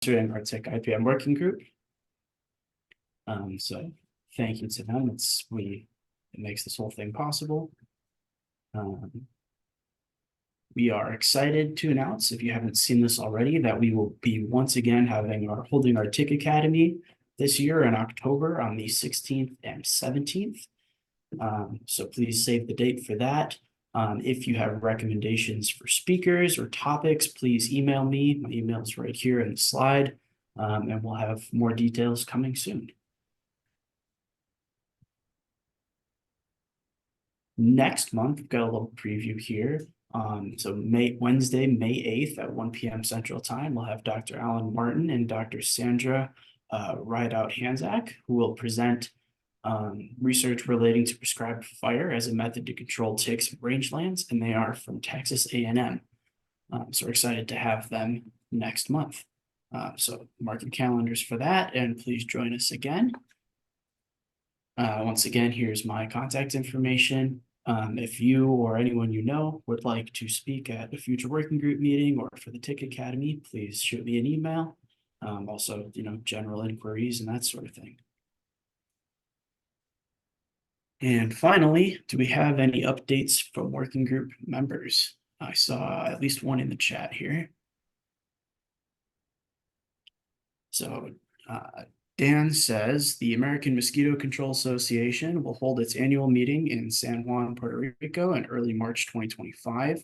and our Tech IPM working group. So thank you to them. It makes this whole thing possible. We are excited to announce, if you haven't seen this already, that we will be once again holding our TIC Academy this year in October on the 16th and 17th. So please save the date for that. If you have recommendations for speakers or topics, please email me. My email is right here in the slide, and we'll have more details coming soon. Next month, we've got a little preview here. So Wednesday, May 8th at 1 p.m. Central Time, we'll have Dr. Alan Martin and Dr. Sandra Rideout-Hanzak, who will present research relating to prescribed fire as a method to control ticks in rangelands, and they are from Texas A&M. So we're excited to have them next month. So mark your calendars for that, and please join us again. Once again, here's my contact information. If you or anyone you know would like to speak at a future working group meeting or for the TIC Academy, please shoot me an email. Also, general inquiries and that sort of thing. And finally, do we have any updates from working group members? I saw at least one in the chat here. So Dan says the American Mosquito Control Association will hold its annual meeting in San Juan, Puerto Rico in early March 2025.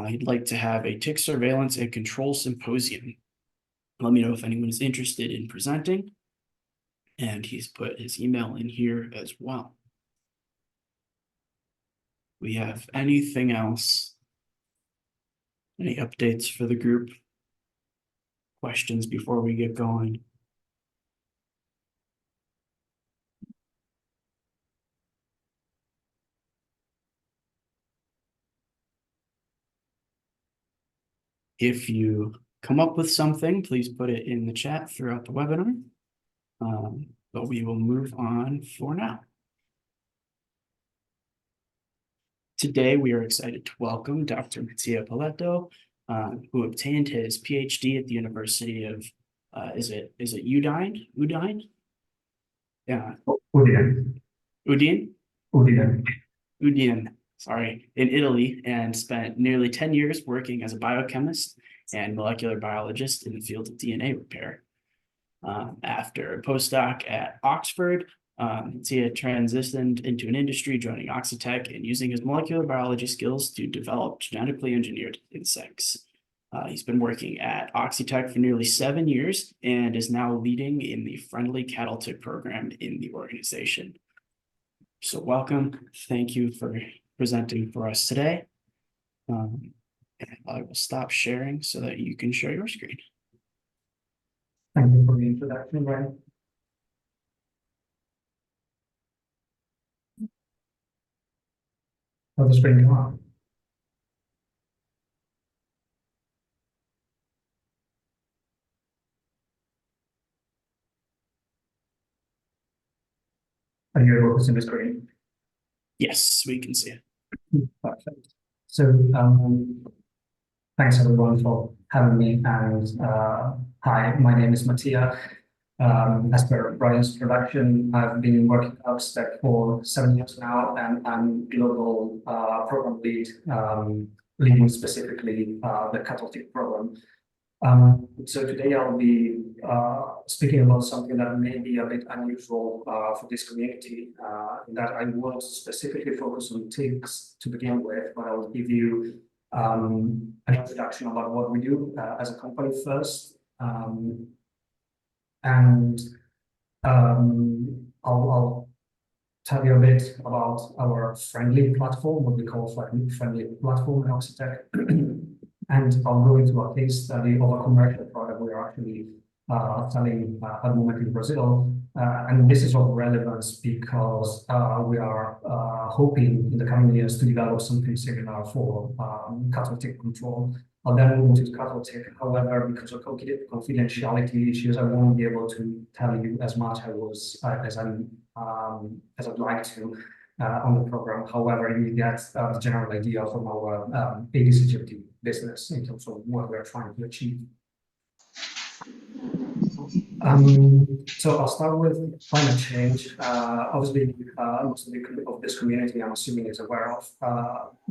He'd like to have a tick surveillance and control symposium. Let me know if anyone is interested in presenting. And he's put his email in here as well. We have anything else? Any updates for the group? Questions before we get going? If you come up with something, please put it in the chat throughout the webinar. But we will move on for now. Today, we are excited to welcome Dr. Mattia Poletto, who obtained his PhD at the University of, is it Udine? Udine? Yeah. Udine. Udine? Udine. Udine, sorry, in Italy, and spent nearly 10 years working as a biochemist and molecular biologist in the field of DNA repair. After a postdoc at Oxford, Mattia transitioned into an industry, joining Oxitec and using his molecular biology skills to develop genetically engineered insects. He's been working at Oxitec for nearly 7 years and is now leading in the friendly cattle tick program in the organization. So welcome. Thank you for presenting for us today. And I will stop sharing so that you can share your screen. Thank you for the introduction, Brian. How's the screen come on? Are you able to see the screen? Yes, we can see it. Perfect. So thanks everyone for having me. And hi, my name is Mattia. As per Brian's introduction, I've been working at Oxitec for 7 years now, and I'm global program lead, leading specifically the cattle tick program. So today I'll be speaking about something that may be a bit unusual for this community, in that I won't specifically focus on ticks to begin with, but I will give you an introduction about what we do as a company first. And I'll tell you a bit about our friendly platform, what we call friendly platform in Oxitec. And I'll go into a case study of a commercial product we are actually selling at the moment in Brazil. And this is of relevance because we are hoping in the coming years to develop something similar for cattle tick control. I'll then move into cattle tick. However, because of confidentiality issues, I won't be able to tell you as much as I'd like to on the program. However, you get the general idea from our ADCGT business in terms of what we're trying to achieve. So I'll start with climate change. Obviously, most of this community, I'm assuming, is aware of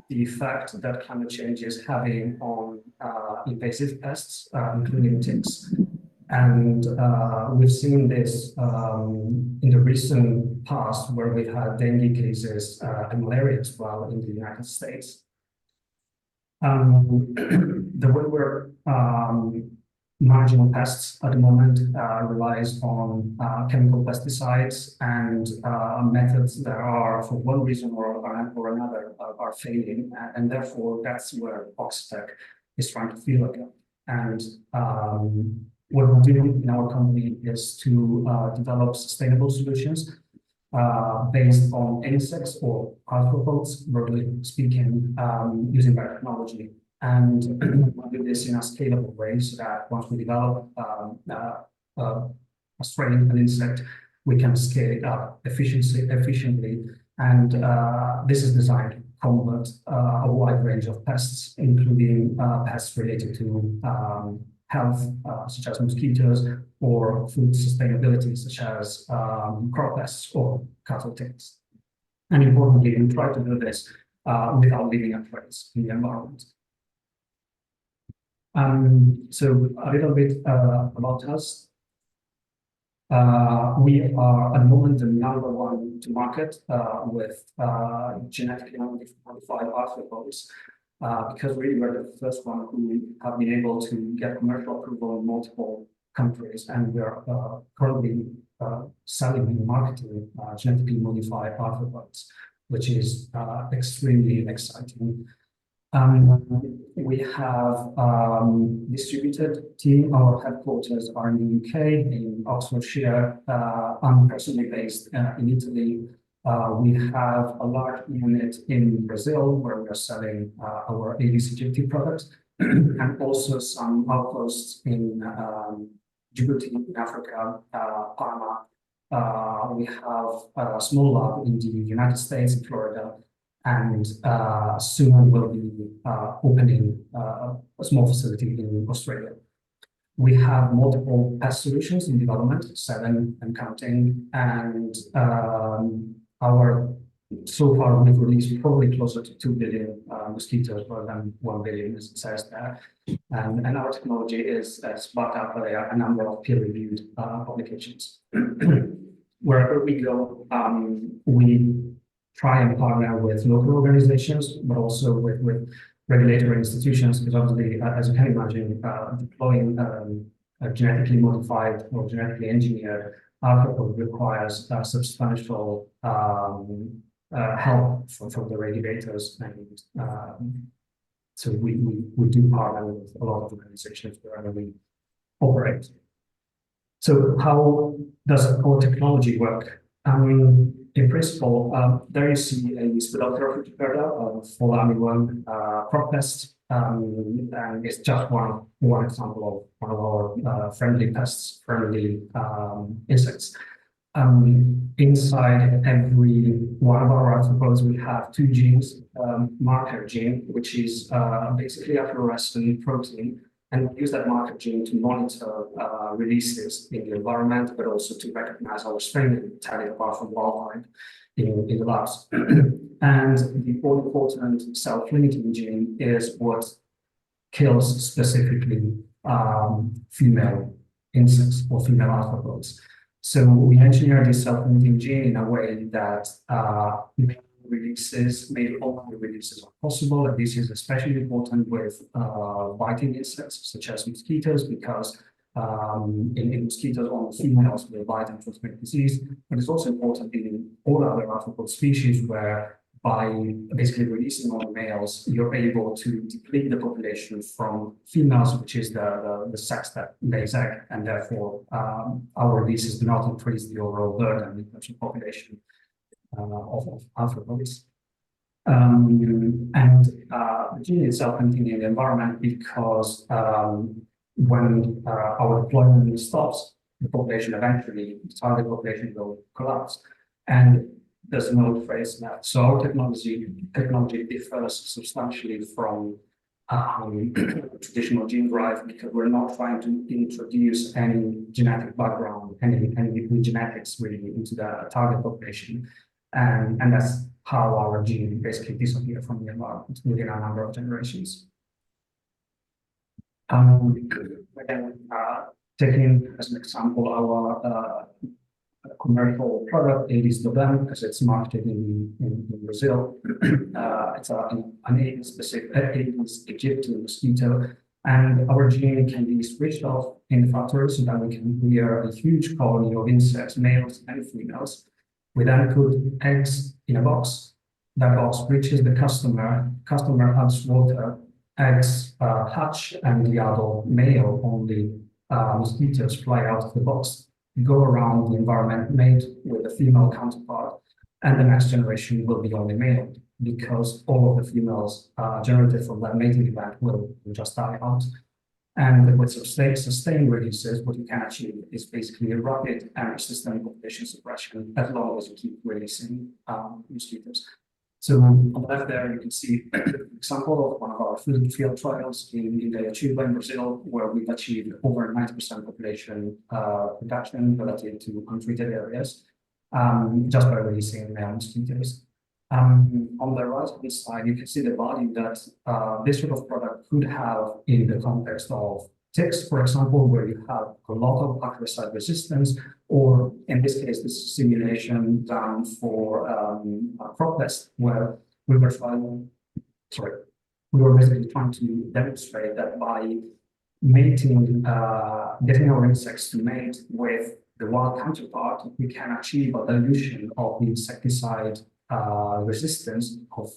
the effect that climate change is having on invasive pests, including ticks. And we've seen this in the recent past, where we've had dengue cases and malaria as well in the United States. The way we're managing pests at the moment relies on chemical pesticides and methods that are, for one reason or another, are failing, and therefore that's where Oxitec is trying to fill a gap. And what we're doing in our company is to develop sustainable solutions based on insects or arthropods, broadly speaking, using biotechnology. And we do this in a scalable way, so that once we develop a strain, an insect, we can scale it up efficiently. And this is designed to combat a wide range of pests, including pests related to health, such as mosquitoes, or food sustainability, such as crop pests or cattle ticks. And importantly, we try to do this without leaving a trace in the environment. So a little bit about us. We are at the moment the #1 to market with genetically modified arthropods, because really we're the first one who have been able to get commercial approval in multiple countries, and we are currently selling and marketing genetically modified arthropods, which is extremely exciting. We have distributed team. Our headquarters are in the UK, in Oxfordshire. I'm personally based in Italy. We have a large unit in Brazil, where we are selling our Aedes aegypti products, and also some outposts in Djibouti, in Africa, Panama. We have a small lab in the United States, in Florida, and soon we'll be opening a small facility in Australia. We have multiple pest solutions in development, 7 and counting, and so far we've released probably closer to 2 billion mosquitoes, rather than 1 billion, as it says there. And our technology is backed up by a number of peer-reviewed publications. Wherever we go, we try and partner with local organizations, but also with regulatory institutions, because obviously, as you can imagine, deploying a genetically modified or genetically engineered arthropod requires substantial help from the regulators, and so we do partner with a lot of organizations wherever we operate. So how does our technology work? In principle, there you see a Spodoptera frugiperda, fall armyworm crop pest, and it's just one example of one of our friendly pests, friendly insects. Inside every one of our arthropods, we have 2 genes, marker gene, which is basically a fluorescent protein, and we use that marker gene to monitor releases in the environment, but also to recognize our strain and tell it apart from wild type in the labs. And the all-important self-limiting gene is what kills specifically female insects or female arthropods. So we engineer this self-limiting gene in a way that male only releases are possible, and this is especially important with biting insects such as mosquitoes, because in mosquitoes, only females will bite and transmit disease. But it's also important in all other arthropod species, where by basically releasing all the males, you're able to deplete the population from females, which is the sex that lays egg, and therefore our releases do not increase the overall burden in terms of population of arthropods. The gene itself continues in the environment because when our deployment stops, the population eventually, the target population will collapse, and there's no trace left. So our technology differs substantially from traditional gene drive, because we're not trying to introduce any genetic background, any genetics really into the target population. And that's how our gene basically disappear from the environment within a number of generations. Again, taking as an example our commercial product, Aedes album, because it's marketed in Brazil. It's an Aedes-specific Aedes aegypti mosquito, and our gene can be switched off in the factory so that we can rear a huge colony of insects, males and females. We then put eggs in a box. That box reaches the customer. Customer adds water. Eggs hatch, and the adult male only mosquitoes fly out of the box, go around the environment, mate with a female counterpart, and the next generation will be only male, because all of the females generated from that mating event will just die out. And with sustained releases, what you can achieve is basically a rapid and persistent population suppression as long as you keep releasing mosquitoes. So on the left there, you can see an example of one of our field trials in Indaiatuba in Brazil, where we've achieved over 90% population reduction relative to untreated areas, just by releasing male mosquitoes. On the right-hand side, you can see the value that this sort of product could have in the context of ticks, for example, where you have a lot of acaricide resistance, or in this case, this simulation done for a crop test, where we were basically trying to demonstrate that by mating, getting our insects to mate with the wild counterpart, we can achieve a dilution of the insecticide resistance of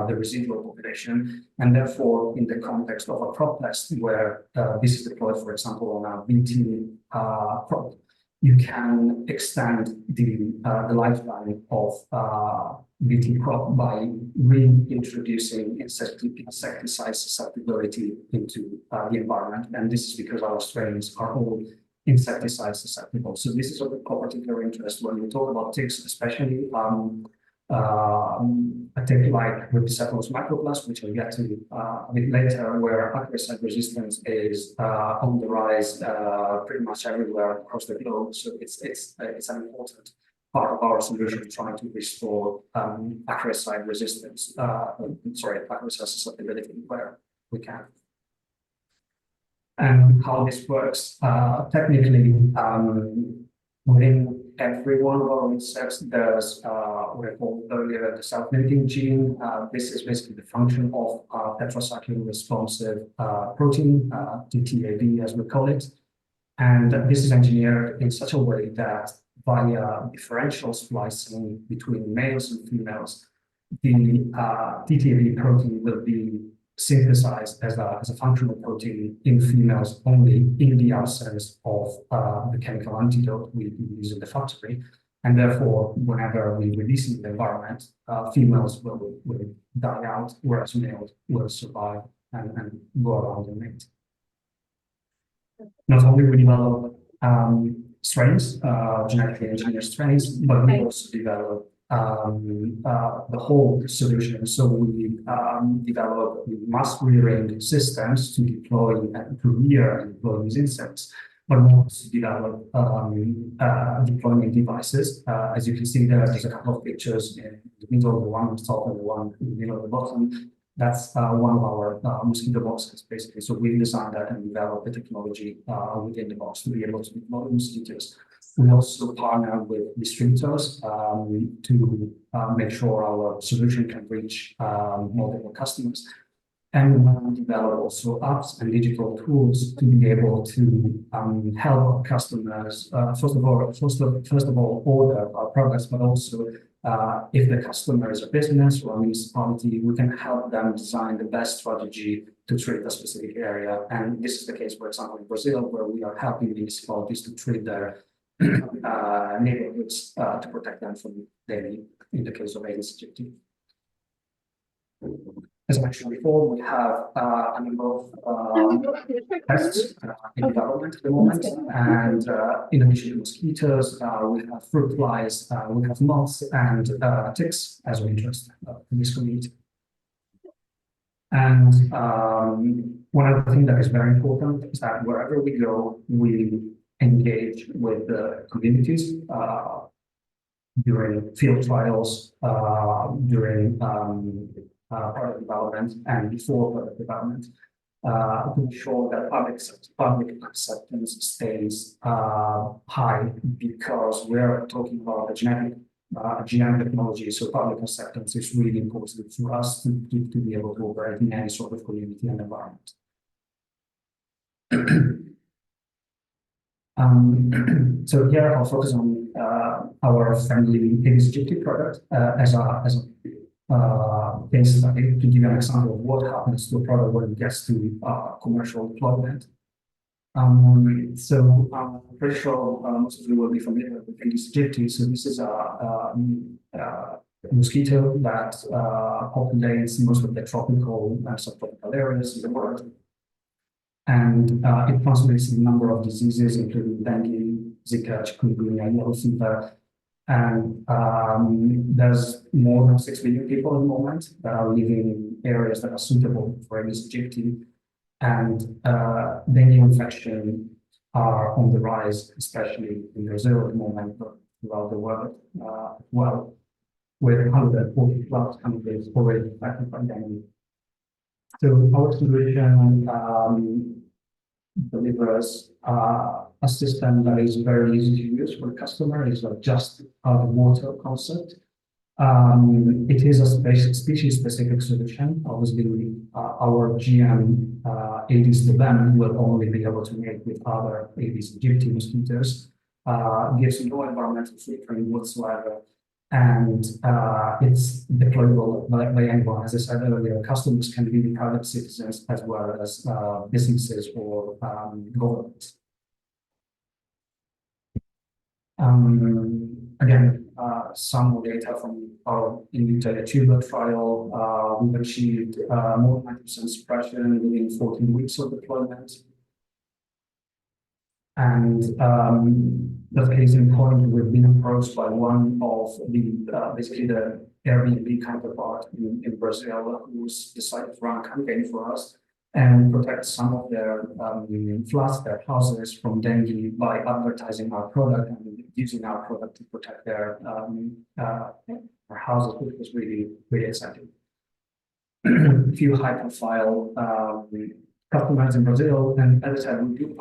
the residual population, and therefore in the context of a crop test where this is deployed, for example, on a BT crop, you can extend the lifetime of BT crop by reintroducing insecticide susceptibility into the environment, and this is because our strains are all insecticide susceptible. So this is of particular interest when we talk about ticks, especially a tick like Rhipicephalus microplus, which I'll get to a bit later, where acaricide resistance is on the rise pretty much everywhere across the globe. So it's an important part of our solution, trying to restore acaricide resistance, acaricide susceptibility where we can. And how this works technically, within every one of our insects, there's what I called earlier the self-limiting gene. This is basically the function of tetracycline responsive protein, TTAB as we call it. And this is engineered in such a way that via differential splicing between males and females, the TTAB protein will be synthesized as a functional protein in females only in the absence of the chemical antidote we use in the factory. And therefore, whenever we release in the environment, females will die out, whereas males will survive and go around and mate. Not only we develop strains, genetically engineered strains, but we also develop the whole solution. So we develop mass rearing systems to deploy and to rear and deploy these insects, but we also develop deployment devices. As you can see there's a couple of pictures in the middle, the one on top and the one in the middle of the bottom. That's one of our mosquito boxes, basically. So we designed that and developed the technology within the box to be able to deploy mosquitoes. We also partner with distributors to make sure our solution can reach multiple customers. And we develop also apps and digital tools to be able to help our customers, first of all, order our products, but also if the customer is a business or a municipality, we can help them design the best strategy to treat a specific area. And this is the case, for example, in Brazil, where we are helping municipalities to treat their neighborhoods to protect them from dengue in the case of Aedes aegypti. As I mentioned before, we have a number of pests in development at the moment, and in addition to mosquitoes, we have fruit flies, we have moths, and ticks as of interest in this community. And one of the things that is very important is that wherever we go, we engage with the communities during field trials, during product development, and before product development, to ensure that public acceptance stays high, because we're talking about a GM technology, so public acceptance is really important for us to be able to operate in any sort of community and environment. So here I'll focus on our friendly ABS-Gypty product as a case study to give you an example of what happens to a product when it gets to commercial deployment. So I'm pretty sure most of you will be familiar with ABS-Gypty. So this is a mosquito that populates most of the tropical and subtropical areas in the world. And it transmits a number of diseases, including dengue, Zika, chikungunya, yellow fever. And there's more than 6 million people at the moment that are living in areas that are suitable for ABS-Gypty. And dengue infection are on the rise, especially in Brazil at the moment, but throughout the world well, with 140 plus countries already affected by dengue. So our solution delivers a system that is very easy to use for the customer. It's just the water concept. It is a species-specific solution. Obviously, our GM Aedes album will only be able to mate with other Aedes-Gypty mosquitoes. Gives no environmental footprint whatsoever. And it's deployable by anyone. As I said earlier, customers can be private citizens as well as businesses or governments. Again, some more data from our in-vitro tuber trial. We've achieved more than 90% suppression within 14 weeks of deployment. And the case in point, we've been approached by one of the basically the Airbnb counterpart in Brazil, who's decided to run a campaign for us and protect some of their flats, their houses from dengue by advertising our product and using our product to protect their houses, which was really, really exciting. A few high-profile customers in Brazil, and as I said, we do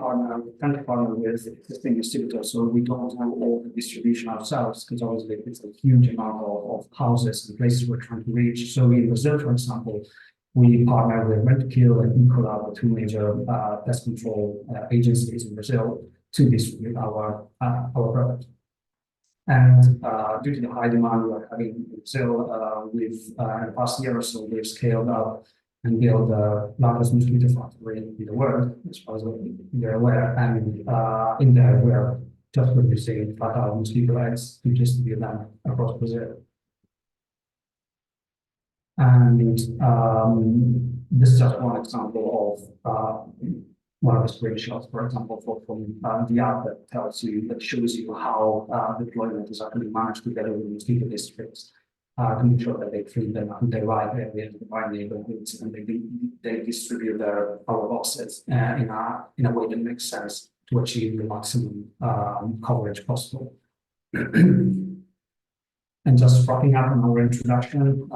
tend to partner with existing distributors, so we don't do all the distribution ourselves, because obviously it's a huge amount of houses and places we're trying to reach. So in Brazil, for example, we partner with Rentokil and Ecolab, two major pest control agencies in Brazil, to distribute our product. And due to the high demand we are having in Brazil, we've in the past year or so, we've scaled up and built the largest mosquito factory in the world, as far as we're aware. And in there, we're just producing flat out mosquito eggs to distribute them across Brazil. And this is just one example of one of the screenshots, for example, from the app that shows you how deployment is actually managed together with mosquito districts to make sure that they treat them in the right areas, the right neighborhoods, and they distribute their power boxes in a way that makes sense to achieve the maximum coverage possible. And just wrapping up on our introduction,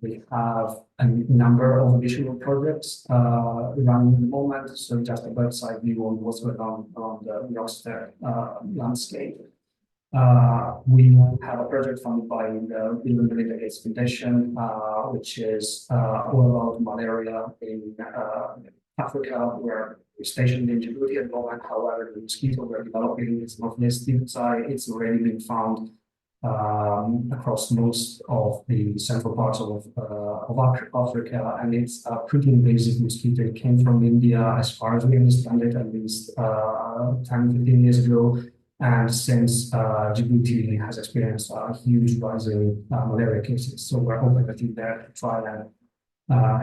we have a number of additional projects running at the moment. So just a website view on what's going on around the Oxitec landscape. We have a project funded by the Bill and Melinda Gates Foundation, which is all about malaria in Africa, where we're stationed in Djibouti at the moment. However, the mosquito we're developing is not listed. It's already been found across most of the central parts of Africa, and it's a pretty invasive mosquito. It came from India, as far as we understand it, at least 10, 15 years ago. And since Djibouti has experienced a huge rise in malaria cases, so we're hoping that you're there to try and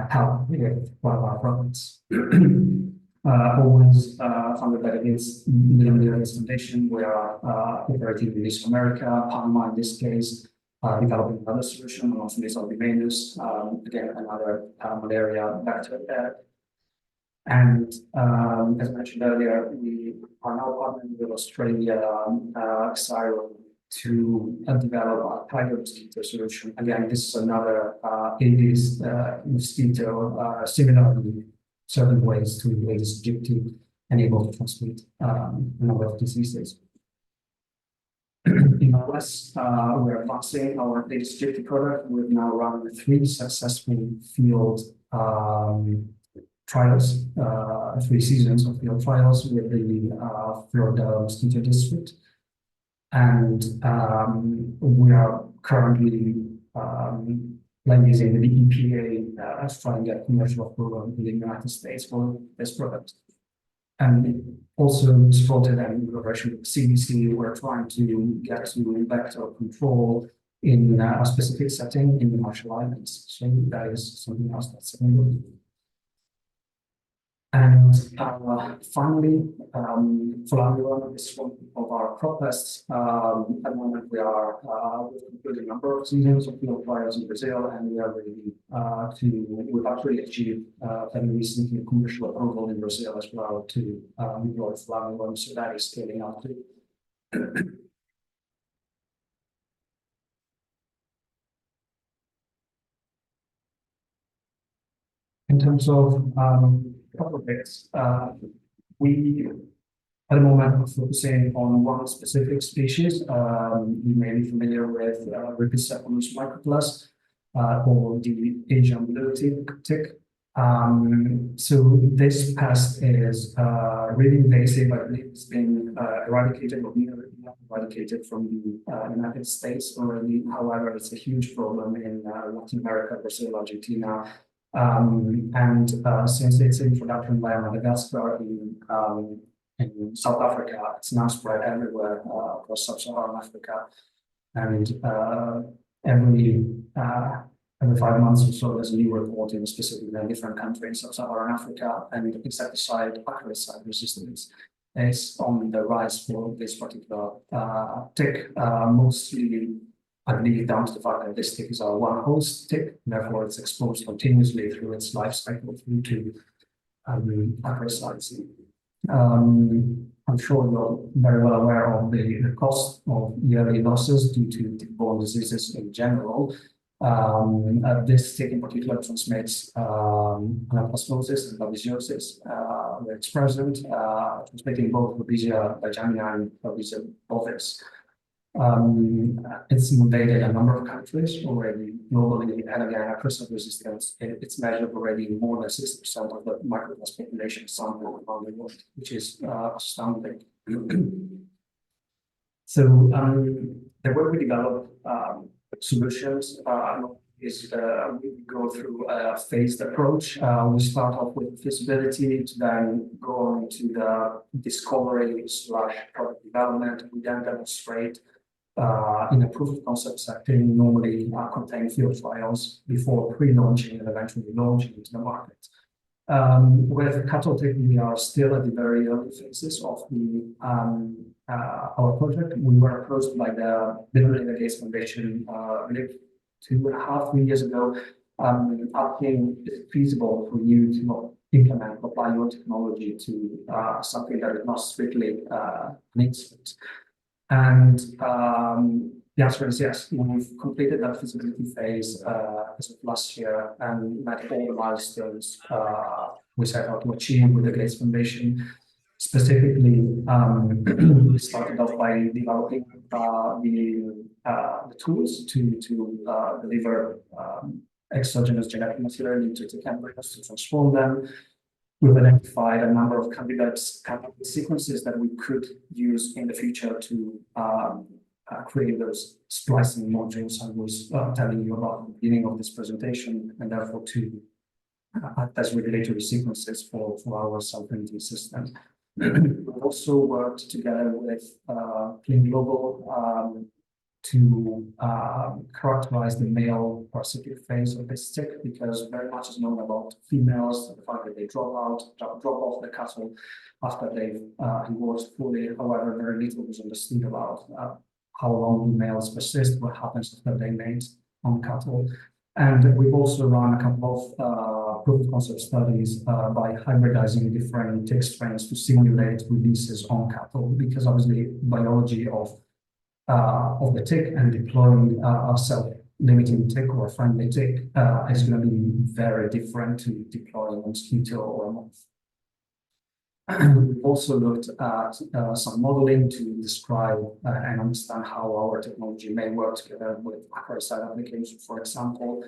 help with one of our products. Always funded by the Bill and Melinda Gates Foundation. We are operating in East America, Panama in this case, developing another solution, Anopheles albimanus, again, another malaria vector there. And as mentioned earlier, we are now partnering with Australia, Xyro, to develop a tiger mosquito solution. Again, this is another Aedes mosquito, similarly, certain ways to Aedes aegypti and able to transmit a number of diseases. In the US, we're advancing our Aedes aegypti product. We've now run 3 successful field trials, 3 seasons of field trials with the Florida Mosquito District. And we are currently liaising with the EPA as trying to get commercial approval in the United States for this product. And also supported and collaboration with CDC, we're trying to get to vector control in a specific setting in the Marshall Islands. So that is something else that's available. And finally, Flammula is one of our crop pests. At the moment, we are concluding a number of seasons of field trials in Brazil, and we are ready we've actually achieved very recently commercial approval in Brazil as well to employ Flammula, so that is scaling up too. In terms of couple of bits. We, at the moment, are focusing on one specific species. You may be familiar with Rhipicephalus microplus, or the Asian blue tick. So this pest is really invasive. I believe it's been eradicated or nearly eradicated from the United States already. However, it's a huge problem in Latin America, Brazil, Argentina. Since its introduction by Madagascar in South Africa, it's now spread everywhere across sub-Saharan Africa. And every 5 months or so, there's a new report in specifically in a different country in sub-Saharan Africa, and insecticide acaricide resistance is on the rise for this particular tick, mostly I believe down to the fact that this tick is a one-host tick, therefore it's exposed continuously through its life cycle through to acaricides. I'm sure you're very well aware of the cost of yearly losses due to tick-borne diseases in general. This tick in particular transmits anaplasmosis and babesiosis, where it's present, transmitting both Babesia vagina and Babesia bovis. It's invaded a number of countries already globally, and again, acaricide resistance, it's measured already in more than 60% of the microplus population sample around the world, which is astounding. So the way we develop solutions is we go through a phased approach. We start off with feasibility to then go on to the discovery/product development. We then demonstrate in a proof of concept setting, normally contain field trials before pre-launching and eventually launching into the market. With cattle tick, we are still at the very early phases of our project. We were approached by the Bill and Melinda Gates Foundation 2.5-3 years ago, asking is it feasible for you to implement, apply your technology to something that is not strictly an insect. And the answer is yes. We've completed that feasibility phase as of last year and met all the milestones we set out to achieve with the Gates Foundation. Specifically, we started off by developing the tools to deliver exogenous genetic material into tick embryos to transform them. We've identified a number of candidate sequences that we could use in the future to create those splicing modules I was telling you about at the beginning of this presentation, and therefore to act as regulatory sequences for our cell-printing system. We've also worked together with Clean Global to characterize the male parasitic phase of this tick, because very much is known about females, the fact that they drop off the cattle after they've engorged fully. However, very little was understood about how long do males persist, what happens after they mate on cattle. And we've also run a couple of proof of concept studies by hybridizing different tick strains to simulate releases on cattle, because obviously biology of the tick and deploying a self-limiting tick or a friendly tick is going to be very different to deploying a mosquito or a moth. We've also looked at some modeling to describe and understand how our technology may work together with parasite applications, for example,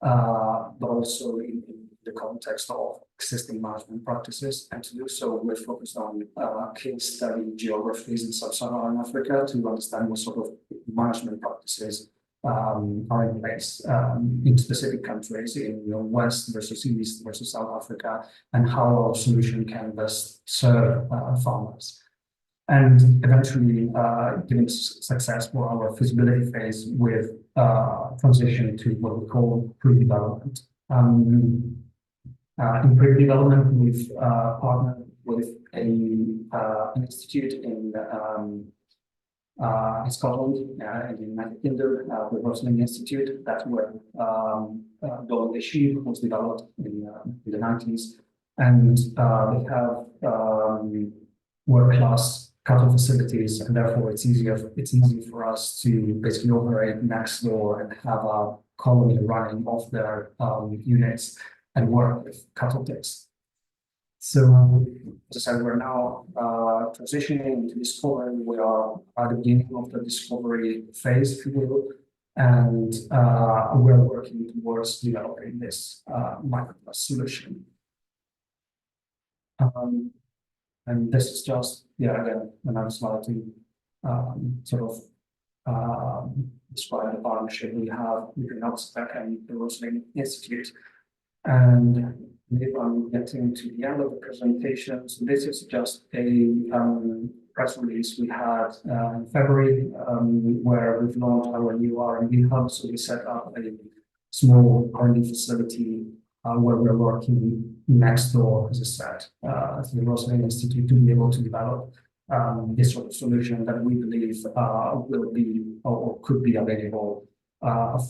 but also in the context of existing management practices. And to do so, we're focused on case study geographies in sub-Saharan Africa to understand what sort of management practices are in place in specific countries, in West versus East versus South Africa, and how our solution can best serve farmers. And eventually, given success for our feasibility phase with transition to what we call pre-development. In pre-development, we've partnered with an institute in Scotland, in the United Kingdom, the Rosling Institute. That's where Golden Sheep was developed in the 90s. And they have world-class cattle facilities, and therefore it's easy for us to basically operate next door and have a colony running off their units and work with cattle ticks. So, as I said, we're now transitioning into discovery. We are at the beginning of the discovery phase, if you will, and we're working towards developing this microplast solution. And this is just, again, another slide to sort of describe the partnership we have between Oxitec and the Rosling Institute. And if I'm getting to the end of the presentation, so this is just a press release we had in February, where we've launched our new R&D hub. So we set up a small R&D facility where we're working next door, as I said, to the Rosling Institute to be able to develop this sort of solution that we believe will be or could be available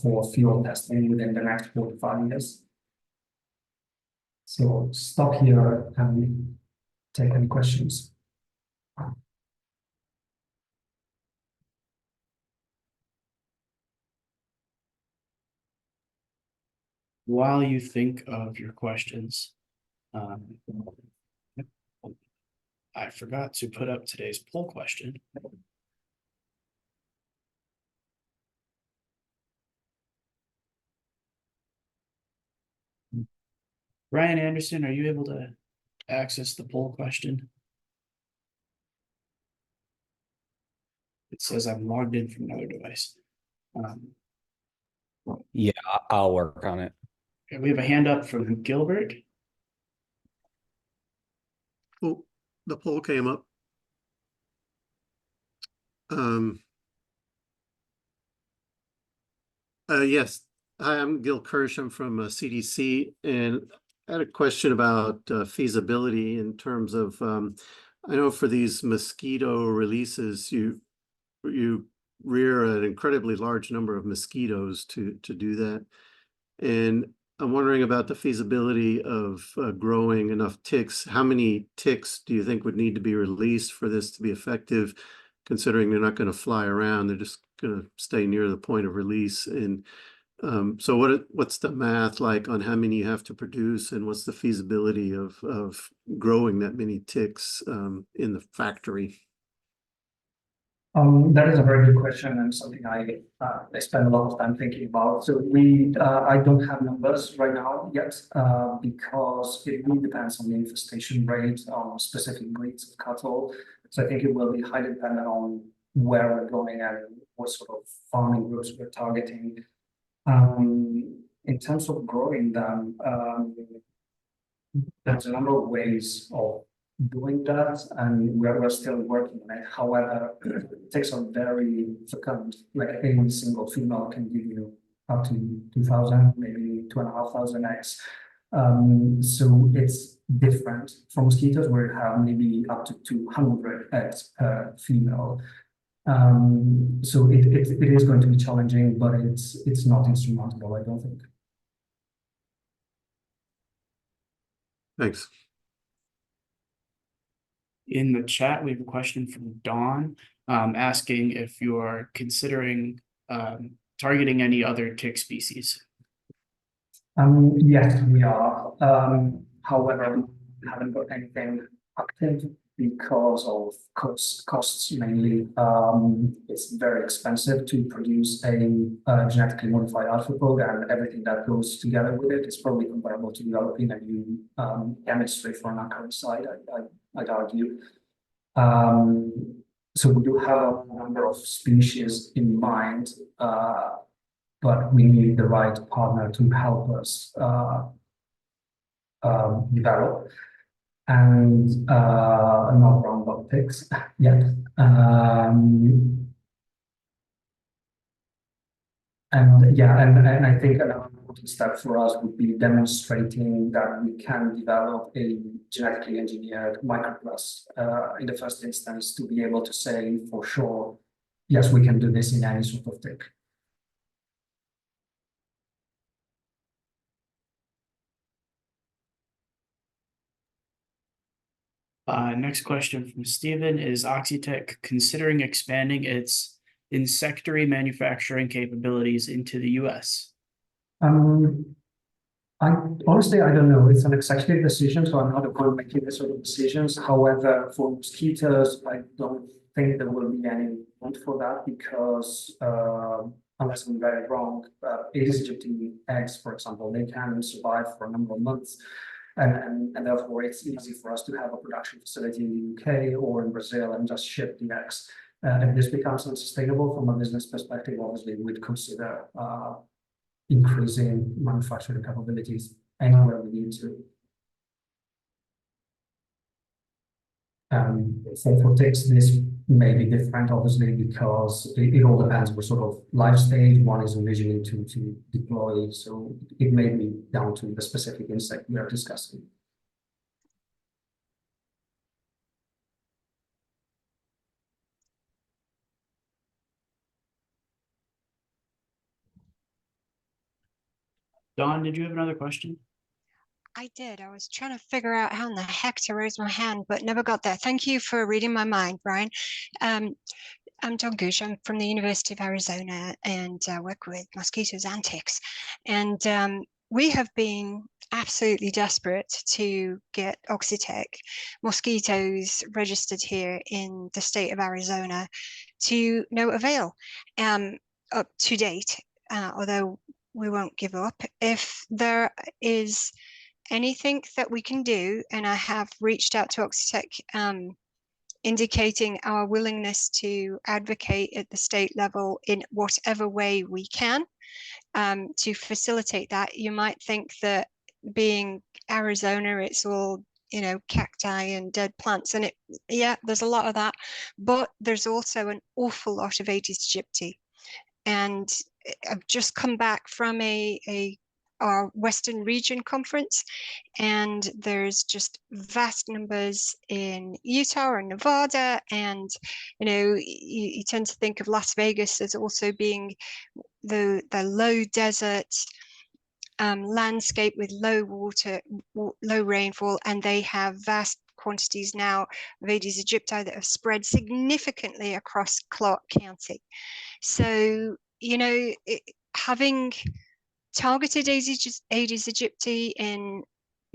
for field testing within the next 4 to 5 years. So stop here and take any questions. While you think of your questions, I forgot to put up today's poll question. Ryan Anderson, are you able to access the poll question? It says I'm logged in from another device. Yeah, I'll work on it. Okay, we have a hand up from Gilbert. Oh, the poll came up. Yes, hi, I'm Gil Kirsch. I'm from CDC, and I had a question about feasibility in terms of, I know for these mosquito releases, you rear an incredibly large number of mosquitoes to do that. And I'm wondering about the feasibility of growing enough ticks. How many ticks do you think would need to be released for this to be effective, considering they're not going to fly around, they're just going to stay near the point of release? And so what's the math like on how many you have to produce, and what's the feasibility of growing that many ticks in the factory? That is a very good question, and something I spend a lot of time thinking about. So I don't have numbers right now yet, because it really depends on the infestation rate on specific breeds of cattle. So I think it will be highly dependent on where we're going and what sort of farming groups we're targeting. In terms of growing them, there's a number of ways of doing that, and we're still working on it. However, ticks are very fecund. Like any single female can give you up to 2,000, maybe 2,500 eggs. So it's different from mosquitoes, where you have maybe up to 200 eggs per female. So it is going to be challenging, but it's not insurmountable, I don't think. Thanks. In the chat, we have a question from Dawn, asking if you're considering targeting any other tick species. Yes, we are. However, we haven't got anything active because of costs mainly. It's very expensive to produce a genetically modified alpha bug, and everything that goes together with it is probably comparable to developing a new chemistry for an occurrence side, I'd argue. So we do have a number of species in mind, but we need the right partner to help us develop. And not brown bug ticks yet. And yeah, and I think another important step for us would be demonstrating that we can develop a genetically engineered microplus in the first instance, to be able to say for sure, yes, we can do this in any sort of tick. Next question from Steven: is Oxitec considering expanding its insectary manufacturing capabilities into the US? I honestly, I don't know. It's an executive decision, so I'm not a one making this sort of decisions. However, for mosquitoes, I don't think there will be any need for that because, unless I'm very wrong, Aedes aegypti eggs, for example, they can survive for a number of months. And therefore, it's easy for us to have a production facility in the UK or in Brazil and just ship the eggs. If this becomes unsustainable from a business perspective, obviously, we'd consider increasing manufacturing capabilities anywhere we need to. For ticks, this may be different, obviously, because it all depends what sort of life stage one is envisioning to deploy. So it may be down to the specific insect we are discussing. Dawn, did you have another question? I did. I was trying to figure out how in the heck to raise my hand, but never got there. Thank you for reading my mind, Brian. I'm John Gooch. I'm from the University of Arizona and work with mosquitoes and ticks. And we have been absolutely desperate to get Oxitec mosquitoes registered here in the state of Arizona, to no avail up to date, although we won't give up. If there is anything that we can do, and I have reached out to Oxitec, indicating our willingness to advocate at the state level in whatever way we can to facilitate that. You might think that being Arizona, it's all, you know, cacti and dead plants, and yeah, there's a lot of that, but there's also an awful lot of Aedes aegypti. And I've just come back from our Western Region conference, and there's just vast numbers in Utah and Nevada, and you know, you tend to think of Las Vegas as also being the low desert landscape with low water, low rainfall, and they have vast quantities now of Aedes aegypti that have spread significantly across Clark County. So, you know, having targeted Aedes aegypti in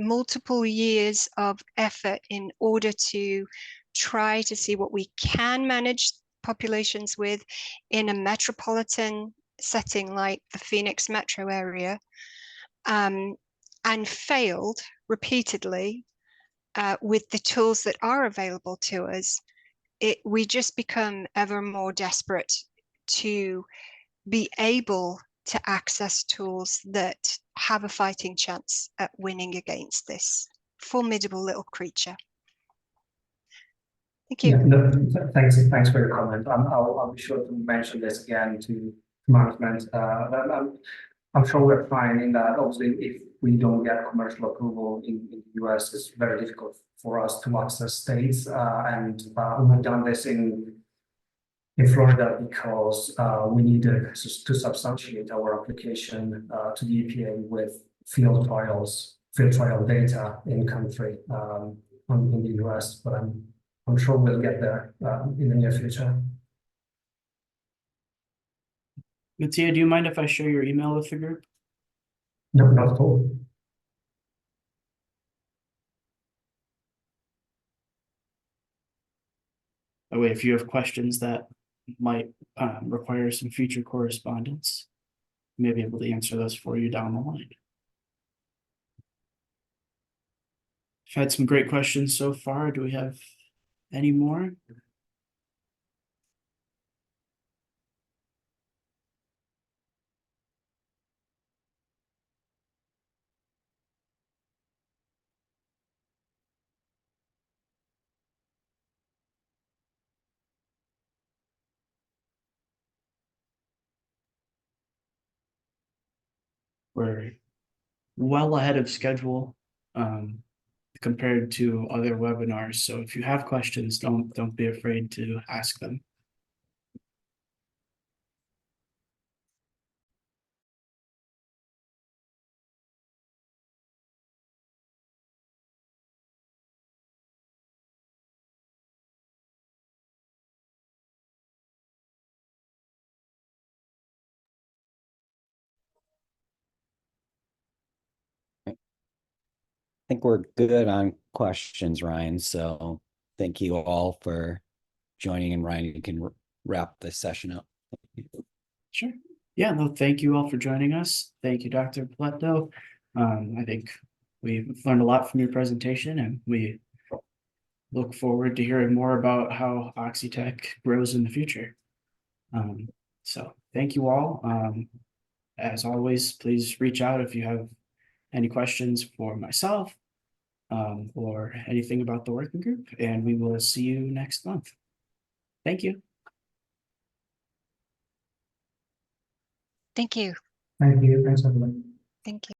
multiple years of effort in order to try to see what we can manage populations with in a metropolitan setting like the Phoenix metro area, and failed repeatedly with the tools that are available to us, we just become ever more desperate to be able to access tools that have a fighting chance at winning against this formidable little creature. Thank you. Yeah, no, thanks for your comment. I'll be sure to mention this again to management. I'm sure we're fine in that. Obviously, if we don't get commercial approval in the US, it's very difficult for us to access states. And we've done this in in Florida because we needed to substantiate our application to the EPA with field trial data in country in the US, but I'm sure we'll get there in the near future. Mattia, do you mind if I share your email with the group? No, not at all. That way, if you have questions that might require some future correspondence, I may be able to answer those for you down the line. I've had some great questions so far. Do we have any more? We're well ahead of schedule compared to other webinars. So if you have questions, don't be afraid to ask them. I think we're good on questions, Ryan. So thank you all for joining, and Ryan, you can wrap this session up. Sure. Yeah, no, thank you all for joining us. Thank you, Dr. Poletto. I think we've learned a lot from your presentation, and we look forward to hearing more about how Oxitec grows in the future. So thank you all. As always, please reach out if you have any questions for myself or anything about the working group, and we will see you next month. Thank you. Thank you. Thank you. Thanks, everyone. Thank you.